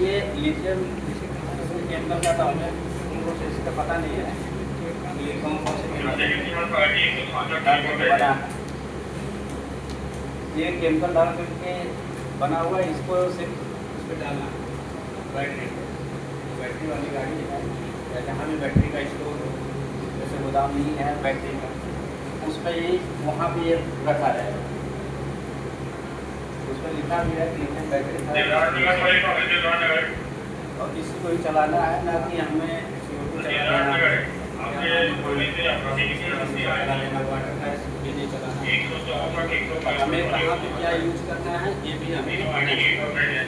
ये lithium chemical का तो हमें उनको से इसका पता नहीं है कि कौन कौन से केमिकल बना। ये केमिकल डाल करके बना हुआ है, इसको सिर्फ इस पर डालना बैटरी वाली गाड़ी है या जहाँ भी बैटरी का स्टोर हो, जैसे गोदाम नहीं है बैटरी का, उस पर ये वहाँ पे ये रखा रहेगा। उस पर लिखा भी है कि लिथियम बैटरी और इसी को ही चलाना है, ना कि हमें चलाना हमें कहाँ पे क्या यूज करना है ये भी हमें पढ़े ही हैं।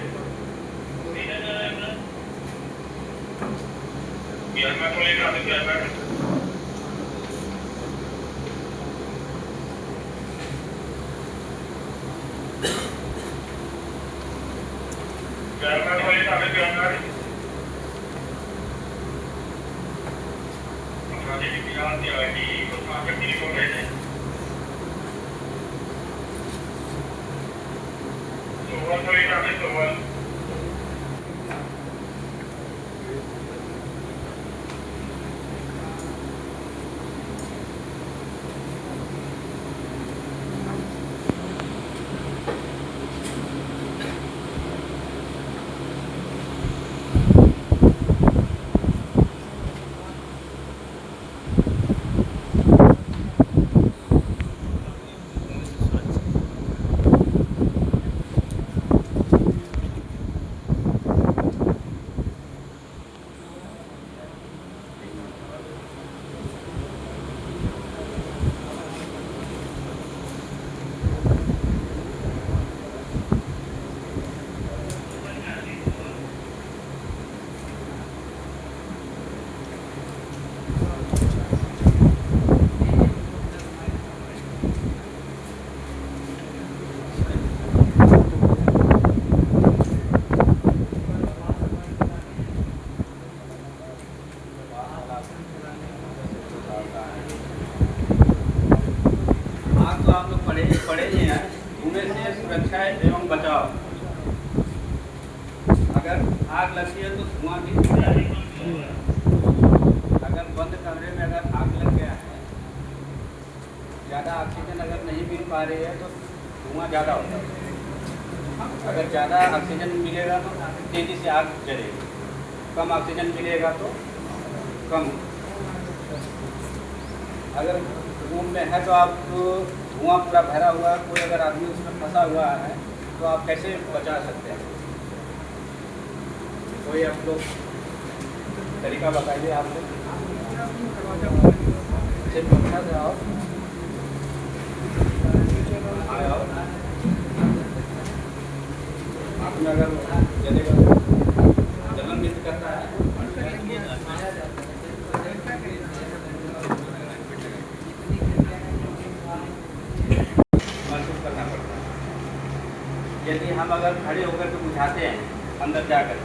धुएं से सुरक्षा एवं बचाव। अगर आग लगती है तो धुआं भी, अगर बंद कमरे में अगर आग लग गया है, ज़्यादा ऑक्सीजन अगर नहीं मिल पा रही है तो धुआं ज़्यादा होता है। अगर ज़्यादा ऑक्सीजन मिलेगा तो तेज़ी से आग जलेगी, कम ऑक्सीजन मिलेगा तो कम। अगर रूम में है तो आप धुआं पूरा भरा हुआ है, कोई अगर आदमी उसमें फंसा हुआ है तो आप कैसे बचा सकते हैं? कोई आप लोग तरीका बताइए। आप लोग सिर्फ अच्छा से आओ, आप में अगर जलेगा जलन भी करता है, यदि हम अगर खड़े होकर के बुझाते हैं अंदर जाकर,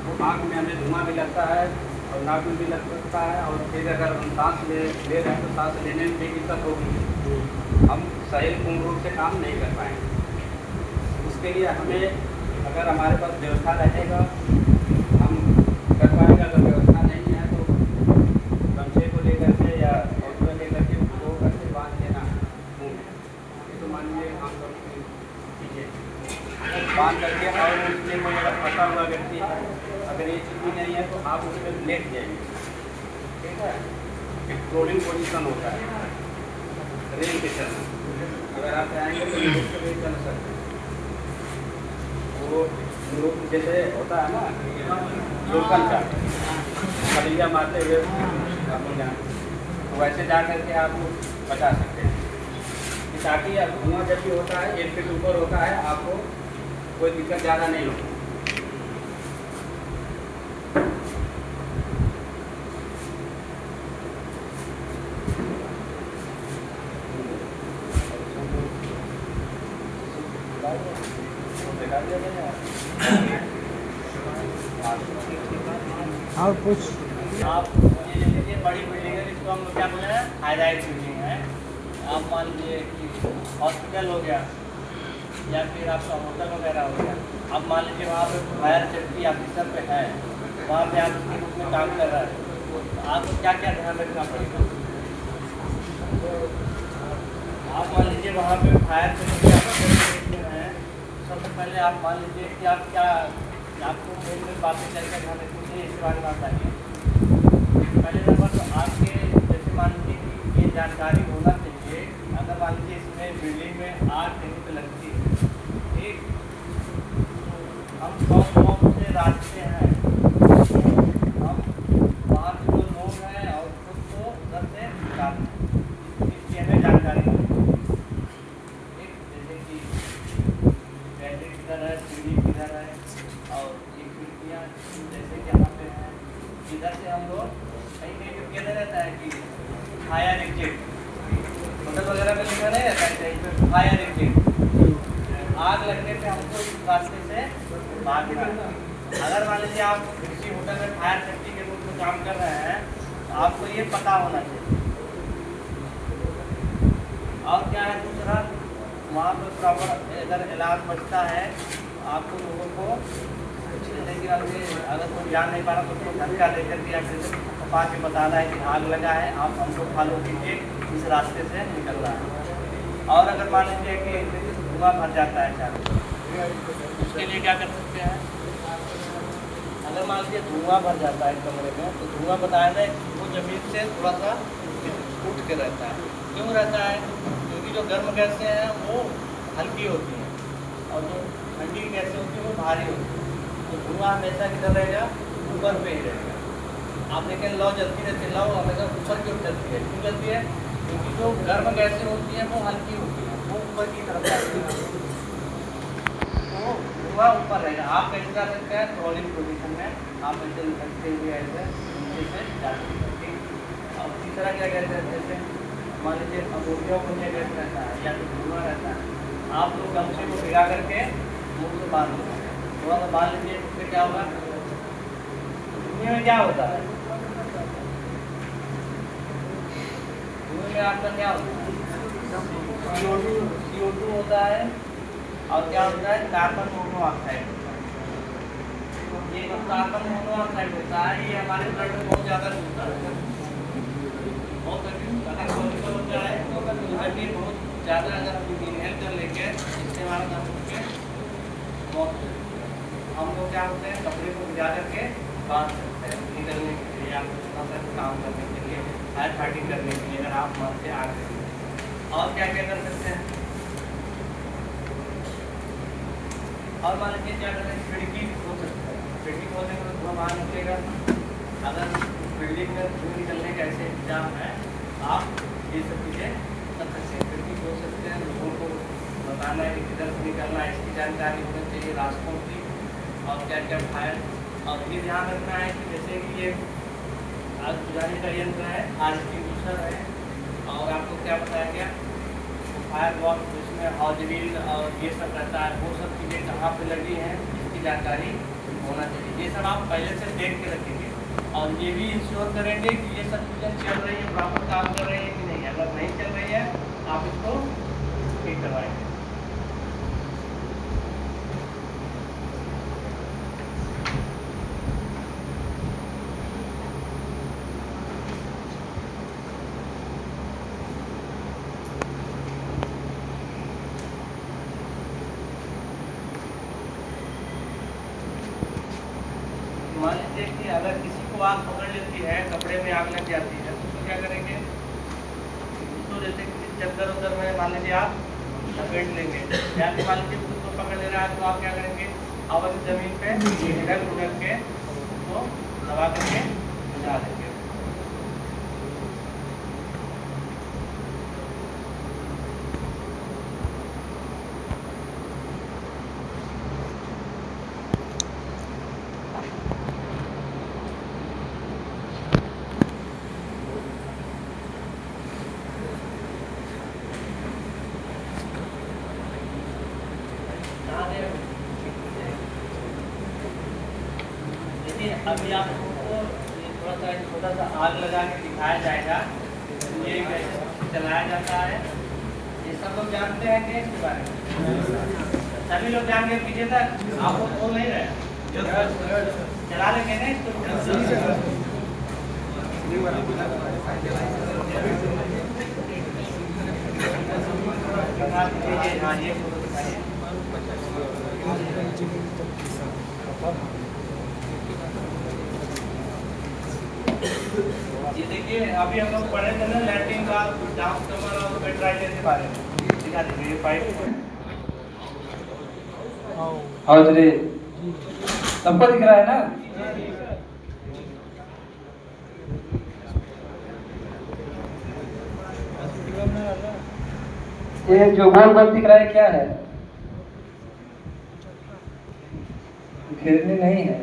तो आँख में हमें धुआं भी लगता है और नाक में भी लग सकता है, और फिर अगर हम सांस ले रहे हैं तो सांस लेने में भी दिक्कत होगी, हम सही पूर्ण रूप से काम नहीं कर पाएंगे। उसके लिए हमें अगर हमारे पास व्यवस्था रहेगा हम कर पाएंगे, अगर व्यवस्था नहीं है तो गमछे को लेकर के या ऑटो लेकर के वो ऐसे बांध देना मुँह में। तो मान लीजिए हम बांध करके, और उसमें कोई अगर फंसा हुआ व्यक्ति है, अगर ये चीज़ भी नहीं है तो आप उस पर लेट जाइए, ठीक है। एक रोलिंग पोजीशन होता है रेल के चलना, अगर आप चाहेंगे तो रेल पे भी चल सकते हैं। वो लोग जैसे होता है ना लोकल का खलिया मारते हुए अपने जान, तो वैसे जा करके आप बचा सकते हैं, ताकि धुआं जब भी होता है 1 फीट ऊपर होता है, आपको कोई दिक्कत ज़्यादा नहीं होगी। और कुछ आप ये बड़ी बिल्डिंग है, जिसको हम क्या बोले हैं हाई राइज बिल्डिंग है। आप मान लीजिए कि हॉस्पिटल हो गया, या फिर आपका होटल वगैरह हो गया, अब मान लीजिए वहाँ पे फायर सेफ्टी ऑफिसर पे है, वहाँ पे आप उसके रूप में काम कर रहा है, तो आपको क्या क्या ध्यान रखना पड़ेगा? आप मान लीजिए वहाँ पे फायर सेफ्टी ऑफिसर हैं, सबसे पहले आप मान लीजिए कि आप क्या आपको मेन बातें करके ध्यान रखनी चाहिए, इसके बारे में बताइए। पहले नंबर तो आपके जैसे मान लीजिए कि ये जानकारी होना चाहिए, अगर मान लीजिए इसमें बिल्डिंग में आग कहीं पर लगती है, ठीक, हम कौन से रास्ते हैं, हम वहाँ के जो लोग हैं और खुद को उधर से निकालना है, इसकी हमें जानकारी होनी चाहिए। ठीक, जैसे कि गैलरी किधर है, सीढ़ी किधर है, और ये खिड़कियाँ जैसे कि यहाँ पे हैं, इधर से हम लोग कहीं कहीं पे कहते रहता है कि फायर एग्जिट, होटल वगैरह में लिखा नहीं रहता है कहीं पे फायर एग्जिट, आग लगने पे हमको इस रास्ते से भागना है। अगर मान लीजिए आप किसी होटल में फायर सेफ्टी के रूप में काम कर रहे हैं, तो आपको ये पता होना चाहिए। और क्या है दूसरा, वहाँ पर प्रॉपर अगर इलाज बचता है, आपको लोगों को जैसे कि अगर कोई जान नहीं पा रहा तो उसको धक्का देकर के या फिर पा के बताना है कि आग लगा है, आप हमको फॉलो कीजिए, इस रास्ते से निकल रहा है। और अगर मान लीजिए कि धुआं भर जाता है चारों, उसके लिए क्या कर सकते हैं? अगर मान लीजिए धुआं भर जाता है कमरे में, तो धुआं बताया जाए वो ज़मीन से थोड़ा सा उठ के रहता है। क्यों रहता है? क्योंकि जो गर्म गैसें हैं वो हल्की होती हैं और जो ठंडी गैसें होती हैं वो भारी होती हैं, तो धुआं हमेशा किधर रहेगा? ऊपर पे ही रहेगा। आप देखें लौ जलती रहती है, लौ हमेशा ऊपर की ओर चलती है। क्यों चलती है? क्योंकि जो गर्म गैसें होती हैं वो हल्की होती हैं, वो ऊपर की तरफ जाती है, तो धुआं ऊपर रहेगा। आप कैसे जा सकते हैं? रोलिंग पोजीशन में आप ऐसे रखते हुए ऐसे नीचे से जा सकते हैं। ठीक, और तीसरा क्या कहते हैं, जैसे मान लीजिए अमोनिया को गैस रहता है या तो धुआं रहता है, आप लोग गमछे को भिगा करके मुँह से बांध लो, थोड़ा सा बांध लीजिए, उससे क्या होगा? धुएं में क्या होता है? धुएं में आपका क्या होता है? CO2 होता है, और क्या होता है? Carbon monoxide. ये जो कार्बन मोनोऑक्साइड होता है ये हमारे ब्लड में बहुत ज़्यादा होता है, बहुत अगर पॉलिटिकल हो जाए तो बहुत ज़्यादा अगर हम इनहेल कर लेंगे, इससे हमारा दम के मौत हो जाती है। हम लोग क्या होते हैं, कपड़े को भिजा करके बांध सकते हैं निकलने के लिए या थोड़ा सा काम करने के लिए, फायर फाइटिंग करने के लिए, अगर आप मन से आग करेंगे। और क्या क्या कर सकते हैं? और मान लीजिए क्या करें, खिड़की हो सकता है, खिड़की खोलने में धुआं बाहर निकलेगा। अगर बिल्डिंग में धुएं निकलने का ऐसे इंतजाम है, आप ये सब चीज़ें कर सकते हैं। खिड़की खोल सकते हैं, लोगों को बताना है कि किधर से निकलना है, इसकी जानकारी होनी चाहिए रास्तों की, और क्या क्या फायर। और ये ध्यान रखना है कि जैसे कि ये आग बुझाने का यंत्र है, एक्सटिंग्विशर है, और आपको क्या बताया गया, फायर बॉक्स जिसमें हॉजरील और ये सब रहता है, वो सब चीज़ें कहाँ पे लगी हैं इसकी जानकारी होना चाहिए। ये सब आप पहले से देख के रखेंगे और ये भी इंश्योर करेंगे कि ये सब चीज़ें चल रही है, प्रॉपर काम कर रही है कि नहीं। अगर नहीं चल रही है आप इसको ठीक करवाएंगे। मान लीजिए कि अगर किसी को आग पकड़ लेती है, कपड़े में आग लग जाती है, तो क्या करेंगे? तो जैसे किसी चद्दर उधर में मान लीजिए आप लपेट लेंगे, या फिर मान लीजिए खुद को पकड़ ले रहा है तो आप क्या करेंगे? आवाज जमीन पे ढक ढक के उसको दबा करके बुझा देंगे। अभी आपको ये थोड़ा सा छोटा सा आग लगा के दिखाया जाएगा, ये कैसे चलाया जाता है, ये सब लोग जानते हैं कि इसके बारे में? सभी लोग ध्यान के पीछे तक आपको बोल नहीं रहे चला लेंगे ना इसको। हाँ ये फोटो दिखाइए। ये देखिए अभी हम लोग पढ़े थे ना लैट्रिन का डाउन कमर और वेंटिलेटर के बारे में, दिखा दीजिए ये पाइप। हाँ जी सबको दिख रहा है ना। ये जो गोल गोल दिख रहा है क्या है? घिरनी नहीं है।